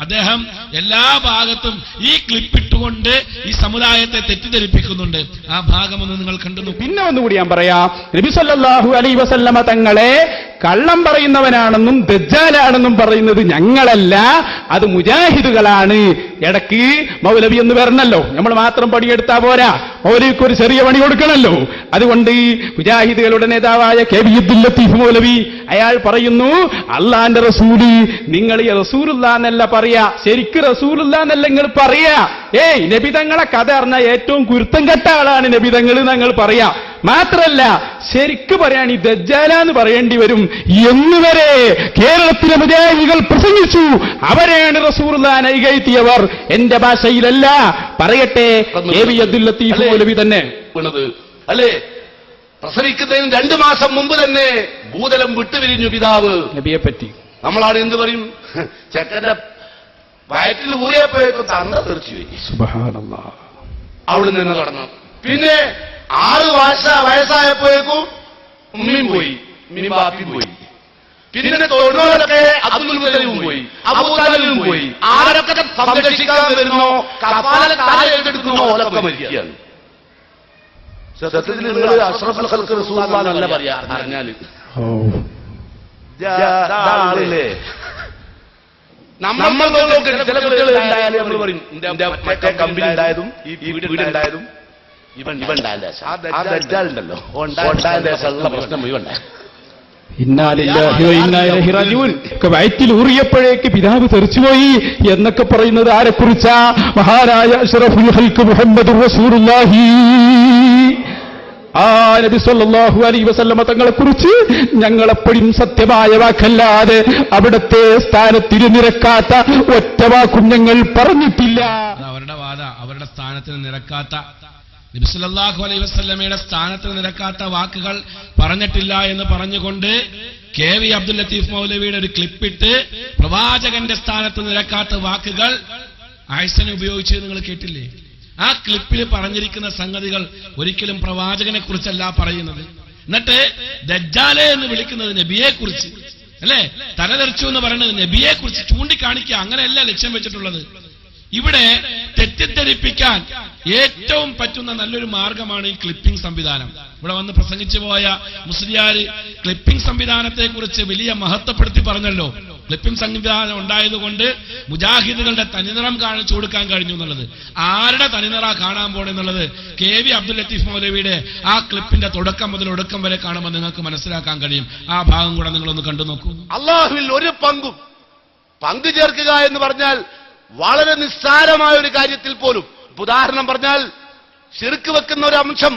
അദ്ദേഹം എല്ലാ ഭാഗത്തും ഈ ക്ലിപ്പ് ഇട്ടുകൊണ്ട് ഈ സമുദായത്തെ തെറ്റിദ്ധരിപ്പിക്കുന്നുണ്ട്. ആ ഭാഗം ഒന്ന് നിങ്ങൾ കണ്ടു. പിന്നെ ഒന്നുകൂടി ഞാൻ പറയാം, നബി സല്ലല്ലാഹു അലൈഹി വസല്ലമ തങ്ങളെ കള്ളം പറയുന്നവനാണെന്നും ദജ്ജാലാണെന്നും പറയുന്നത് ഞങ്ങളല്ല, അത് മുജാഹിദുകളാണ്. ഇടയ്ക്ക് മൗലവി എന്ന് വരണല്ലോ, നമ്മൾ മാത്രം പണിയെടുത്താ പോരാ, മൗലവിക്ക് ഒരു ചെറിയ പണി കൊടുക്കണല്ലോ. അതുകൊണ്ട് മുജാഹിദുകളുടെ നേതാവായ കെ വി അബ്ദുൽ ലത്തീഫ് മൗലവി അയാൾ പറയുന്നു, അള്ളാന്റെ റസൂല്, നിങ്ങൾ ഈ റസൂലുള്ളാ എന്നല്ല പറയാ, ശരിക്ക് റസൂലുള്ളാ എന്നല്ല നിങ്ങൾ പറയാ. നബിതങ്ങളെ കഥ അറിഞ്ഞ ഏറ്റവും കുരുത്തം കെട്ട ആളാണ് നബിതങ്ങൾ ഞങ്ങൾ പറയാ. മാത്രല്ല ശരിക്ക് പറയാൻ ഈ ദജ്ജാലാന്ന് പറയേണ്ടി വരും എന്നുവരെ കേരളത്തിലെ മുജാഹിദുകൾ പ്രസംഗിച്ചു. അവരെയാണ് റസൂലുള്ളാഹിനെ ഇകഴ്ത്തിയവർ. എന്റെ ഭാഷയിലല്ല, പറയട്ടെ കെ വി അബ്ദുൽ ലത്തീഫ് മൗലവി തന്നെ അല്ലേ. പ്രസവിക്കുന്നതിന് 2 മാസം മുമ്പ് തന്നെ ഭൂതലം വിട്ടുപിരിഞ്ഞു പിതാവ് നബിയെ പറ്റി. നമ്മളാണ് എന്ത് പറയും, ചെക്കന്റെ വയറ്റിൽ ഊരിയപ്പോഴേക്കും തന്ത തീർച്ചയായി. സുബ്ഹാനല്ലാഹ്. അവിടെ നിന്ന് കടന്നു. പിന്നെ 6 വയസ്സായപ്പോഴേക്കും ഉമ്മയും പോയി, ഉമ്മയും ബാപ്പിയും പോയി. പിന്നെ തൊഴിലൊക്കെ അബ്ദുൽ മുത്തലിബും പോയി, അബൂതാലിബും പോയി. ആരൊക്കെ സംരക്ഷിക്കാൻ വരുന്നോ, കഫാല താഴെ ഏറ്റെടുക്കുന്നോ ഓലൊക്കെ മരിക്കുകയാണ്. സത്യത്തിൽ നിങ്ങൾ അഷ്റഫുൽ ഖൽഖ് റസൂലുള്ളാഹി എന്നല്ല പറയാ അറിഞ്ഞാല്. നമ്മൾ ചില കുട്ടികൾ ഉണ്ടായാലും നമ്മൾ പറയും, മറ്റേ കമ്പനി ഉണ്ടായതും ഈ വീടുണ്ടായതും ഇവൻ ഉണ്ടല്ലോ പ്രശ്നം ഇവണ്ടായി. വയറ്റിൽ ഊറിയപ്പോഴേക്ക് പിതാവ് തെറിച്ചുപോയി എന്നൊക്കെ പറയുന്നത് ആരെക്കുറിച്ചാ? മഹാനായ അഷ്റഫുൽ ഖൽഖ് മുഹമ്മദുർ റസൂലുള്ളാഹി ആ നബി സല്ലല്ലാഹു അലൈഹി വസല്ലമ തങ്ങളെ കുറിച്ച് ഞങ്ങളെപ്പോഴും സത്യമായ വാക്കല്ലാതെ അവിടുത്തെ സ്ഥാനത്തിന് നിരക്കാത്ത ഒറ്റ വാക്കും ഞങ്ങൾ പറഞ്ഞിട്ടില്ല. അവരുടെ വാദ, അവരുടെ സ്ഥാനത്തിന് നിരക്കാത്ത, നബി സല്ലല്ലാഹു അലൈഹി വസല്ലമയുടെ സ്ഥാനത്തിന് നിരക്കാത്ത വാക്കുകൾ പറഞ്ഞിട്ടില്ല എന്ന് പറഞ്ഞുകൊണ്ട് കെ വി അബ്ദുൽ ലത്തീഫ് മൗലവിയുടെ ഒരു ക്ലിപ്പിട്ട് പ്രവാചകന്റെ സ്ഥാനത്ത് നിരക്കാത്ത വാക്കുകൾ ആയിഷനെ ഉപയോഗിച്ച് നിങ്ങൾ കേട്ടില്ലേ? ആ ക്ലിപ്പിൽ പറഞ്ഞിരിക്കുന്ന സംഗതികൾ ഒരിക്കലും പ്രവാചകനെ കുറിച്ചല്ല പറയുന്നത്. എന്നിട്ട് ദജ്ജാലെ എന്ന് വിളിക്കുന്നത് നബിയെ കുറിച്ച് അല്ലെ, തലതെറിച്ചു എന്ന് പറയുന്നത് നബിയെ കുറിച്ച് ചൂണ്ടിക്കാണിക്കുക. അങ്ങനെയല്ല ലക്ഷ്യം വെച്ചിട്ടുള്ളത്. ഇവിടെ തെറ്റിദ്ധരിപ്പിക്കാൻ ഏറ്റവും പറ്റുന്ന നല്ലൊരു മാർഗമാണ് ഈ ക്ലിപ്പിംഗ് സംവിധാനം. ഇവിടെ വന്ന് പ്രസംഗിച്ചു പോയ മുസ്ലിയാർ ക്ലിപ്പിംഗ് സംവിധാനത്തെ കുറിച്ച് വലിയ മഹത്വപ്പെടുത്തി പറഞ്ഞല്ലോ. ക്ലിപ്പിംഗ് സംവിധാനം ഉണ്ടായതുകൊണ്ട് മുജാഹിദുകളുടെ തനിനിറം കാണിച്ചു കൊടുക്കാൻ കഴിഞ്ഞു എന്നുള്ളത്. ആരുടെ തനിനിറ കാണാൻ പോണെന്നുള്ളത് കെ വി അബ്ദുൽ ലത്തീഫ് മൗലവിയുടെ ആ ക്ലിപ്പിന്റെ തുടക്കം മുതൽ ഒടുക്കം വരെ കാണുമ്പോൾ നിങ്ങൾക്ക് മനസ്സിലാക്കാൻ കഴിയും. ആ ഭാഗം കൂടെ നിങ്ങളൊന്ന് കണ്ടു നോക്കൂ. അള്ളാഹുവിൽ ഒരു പങ്കു ചേർക്കുക എന്ന് പറഞ്ഞാൽ വളരെ നിസ്സാരമായ ഒരു കാര്യത്തിൽ പോലും, ഉദാഹരണം പറഞ്ഞാൽ ശിർക്ക് വെക്കുന്ന ഒരു അംശം,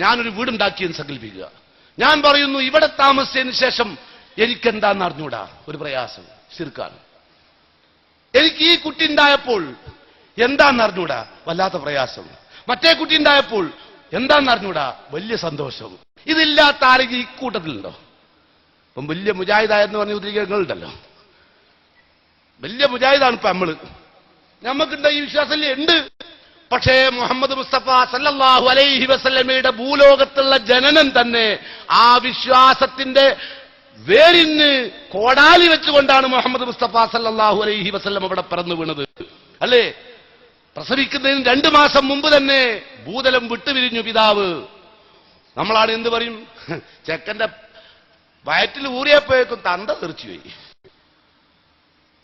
ഞാനൊരു വീടുണ്ടാക്കിയെന്ന് സങ്കല്പിക്കുക. ഞാൻ പറയുന്നു ഇവിടെ താമസിച്ചതിന് ശേഷം എനിക്കെന്താന്ന് അറിഞ്ഞൂടാ, ഒരു പ്രയാസം, ശിർക്കാണ്. എനിക്ക് ഈ കുട്ടി ഉണ്ടായപ്പോൾ എന്താന്ന് അറിഞ്ഞൂടാ, വല്ലാത്ത പ്രയാസം. മറ്റേ കുട്ടി ഉണ്ടായപ്പോൾ എന്താന്ന് അറിഞ്ഞൂടാ, വലിയ സന്തോഷം. ഇതില്ലാത്ത ആരെങ്കിലും ഈ കൂട്ടത്തിലുണ്ടോ? ഇപ്പം വലിയ മുജാഹിദായെന്ന് പറഞ്ഞ ഉദ്ദേശങ്ങളുണ്ടല്ലോ, വലിയ മുജാഹിദാണ് ഇപ്പൊ നമുക്കുണ്ട് ഈ വിശ്വാസല്ലേ? ഉണ്ട്. പക്ഷേ മുഹമ്മദ് മുസ്തഫ സല്ലല്ലാഹു അലൈഹി വസല്ലമയുടെ ഭൂലോകത്തുള്ള ജനനം തന്നെ ആ വിശ്വാസത്തിന്റെ വേരിന് കോടാലി വെച്ചുകൊണ്ടാണ് മുഹമ്മദ് മുസ്തഫ സല്ലല്ലാഹു അലൈഹി വസല്ലം അവിടെ പിറന്നു വീണത് അല്ലേ. പ്രസവിക്കുന്നതിന് 2 മാസം മുമ്പ് തന്നെ ഭൂതലം വിട്ടുപിരിഞ്ഞു പിതാവ്. നമ്മളാണ് എന്ത് പറയും, ചെക്കന്റെ വയറ്റിൽ ഊരിയപ്പോഴേക്കും തന്ത തീർച്ചയായി.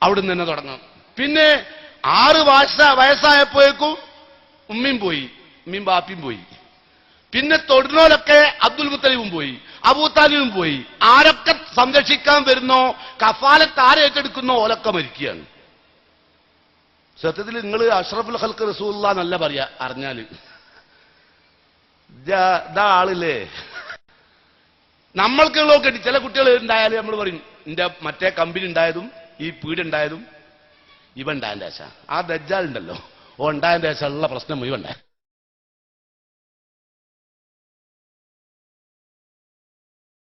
അവിടുന്ന് തന്നെ തുടങ്ങും. പിന്നെ 6 വയസ്സായപ്പോഴേക്കും ഉമ്മയും പോയി, ഉമ്മയും ബാപ്പിയും പോയി. പിന്നെ തൊടുന്നോലൊക്കെ അബ്ദുൽ മുത്തലിബും പോയി, അബൂതാലിബും പോയി. ആരൊക്കെ സംരക്ഷിക്കാൻ വരുന്നോ, കഫാലത്ത് ആരേറ്റെടുക്കുന്നോ ഓലൊക്കെ മരിക്കുകയാണ്. സത്യത്തിൽ നിങ്ങൾ അഷ്റഫുൽ ഖൽഖ് റസൂലുള്ളാഹി എന്നല്ല പറയാ അറിഞ്ഞാല്. ആളില്ലേ നമ്മൾക്കുള്ളതൊക്കെ ചില കുട്ടികൾ ഉണ്ടായാലും നമ്മൾ പറയും, എന്റെ മറ്റേ കമ്പനി ഉണ്ടായതും ഈ പീടുണ്ടായതും ഇവൻ ഉണ്ടായതിന്റെ ശേഷം, ആ ദജ്ജാൽ ഉണ്ടല്ലോ, ഓ ഉണ്ടായതിന്റെ ശേഷം ഉള്ള പ്രശ്നം മുഴുവൻ ഉണ്ടായി.